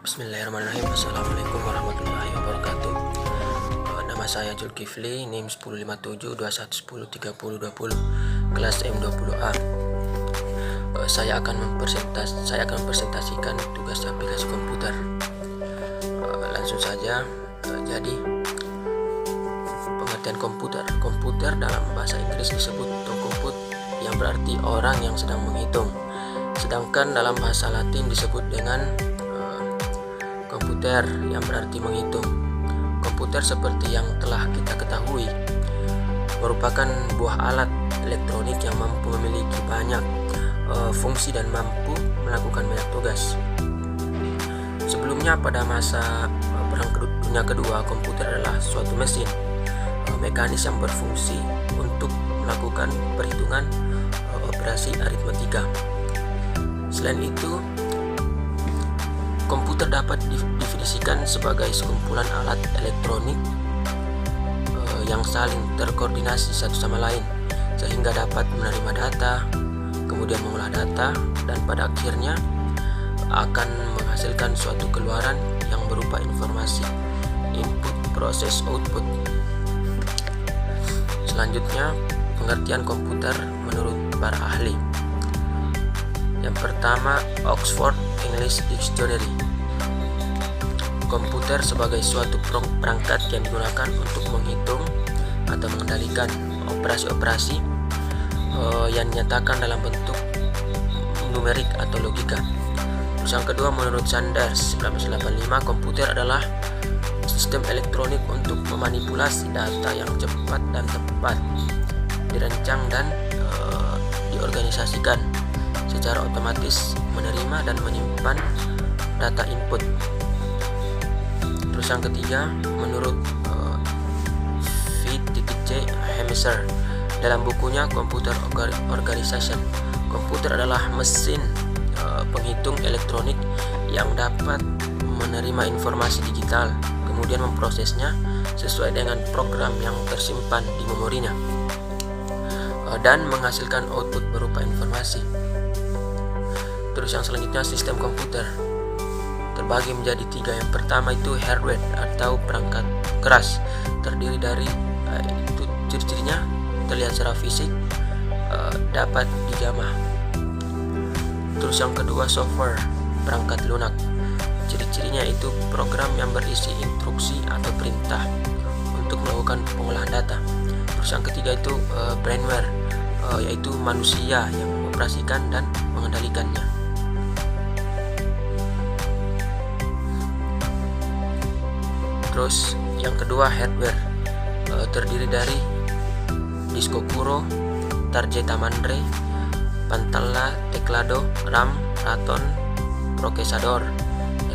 Bismillahirrahmanirrahim. Assalamualaikum warahmatullahi wabarakatuh. Nama saya Zulkifli, NIM 105721103020, kelas M20A. Saya akan mempresentasikan tugas aplikasi komputer. Langsung saja. Jadi pengertian komputer. Komputer dalam bahasa Inggris disebut tokomput, yang berarti orang yang sedang menghitung. Sedangkan dalam bahasa Latin disebut dengan komputer, yang berarti menghitung. Komputer seperti yang telah kita ketahui merupakan buah alat elektronik yang mampu memiliki banyak fungsi dan mampu melakukan banyak tugas. Sebelumnya pada masa Perang Dunia Kedua, komputer adalah suatu mesin mekanis yang berfungsi untuk melakukan perhitungan operasi aritmatika. Selain itu, komputer dapat didefinisikan sebagai sekumpulan alat elektronik yang saling terkoordinasi satu sama lain, sehingga dapat menerima data, kemudian mengolah data, dan pada akhirnya akan menghasilkan suatu keluaran yang berupa informasi, input, proses, output. Selanjutnya, pengertian komputer menurut para ahli. Yang pertama, Oxford English Dictionary. Komputer sebagai suatu perangkat yang digunakan untuk menghitung atau mengendalikan operasi-operasi yang dinyatakan dalam bentuk numerik atau logika. Terus yang kedua, menurut Sanders 1985, komputer adalah sistem elektronik untuk memanipulasi data yang cepat dan tepat, dirancang dan diorganisasikan secara otomatis, menerima dan menyimpan data input. Terus yang ketiga, menurut V.C. Hemiser dalam bukunya Computer Organization, komputer adalah mesin penghitung elektronik yang dapat menerima informasi digital, kemudian memprosesnya sesuai dengan program yang tersimpan di memorinya, dan menghasilkan output berupa informasi. Terus yang selanjutnya, sistem komputer terbagi menjadi tiga. Yang pertama itu hardware atau perangkat keras, terdiri dari itu ciri-cirinya terlihat secara fisik, dapat dijamah. Terus yang kedua, software, perangkat lunak, ciri-cirinya itu program yang berisi instruksi atau perintah untuk melakukan pengolahan data. Terus yang ketiga itu brainware, yaitu manusia yang mengoperasikan dan mengendalikannya. Terus yang kedua, hardware, terdiri dari disco kuro, tarjeta mandre, pantalla, teclado, RAM, raton, procesador,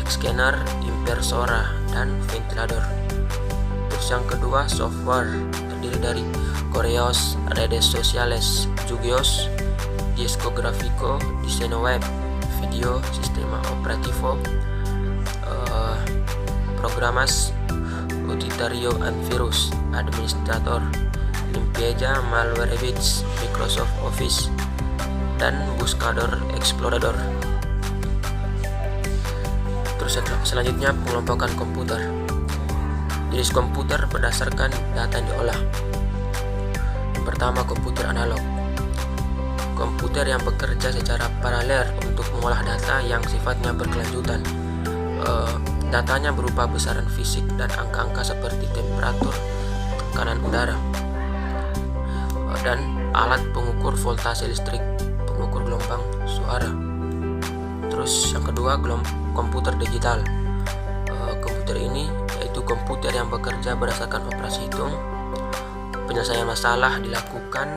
scanner, impersora, dan ventilador. Terus yang kedua, software, terdiri dari Correos, redes sociales, Jugios, disco grafico, diseño web, video, sistema operativo, programas, utilitario, antivirus, administrator, limpieza, malwarebytes, Microsoft Office, dan buscador, explorador. Terus selanjutnya, pengelompokan komputer. Jenis komputer berdasarkan data yang diolah. Yang pertama, komputer analog, komputer yang bekerja secara paralel untuk mengolah data yang sifatnya berkelanjutan. Datanya berupa besaran fisik dan angka-angka seperti temperatur, tekanan udara, dan alat pengukur voltase listrik, pengukur gelombang suara. Terus yang kedua, komputer digital. Komputer ini yaitu komputer yang bekerja berdasarkan operasi hitung. Penyelesaian masalah dilakukan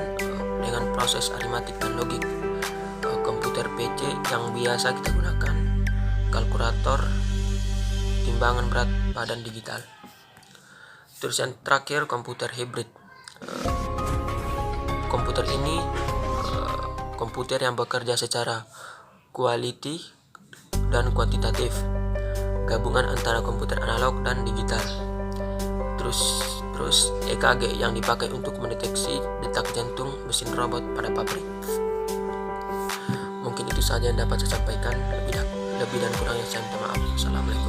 dengan proses aritmatik dan logik. Komputer PC yang biasa kita gunakan, kalkulator, timbangan berat badan digital. Terus yang terakhir, komputer hybrid. Komputer ini komputer yang bekerja secara quality dan kuantitatif, gabungan antara komputer analog dan digital. Terus EKG yang dipakai untuk mendeteksi detak jantung mesin robot pada pabrik. Mungkin itu saja yang dapat saya sampaikan. Lebih dan kurangnya saya minta maaf. Assalamualaikum.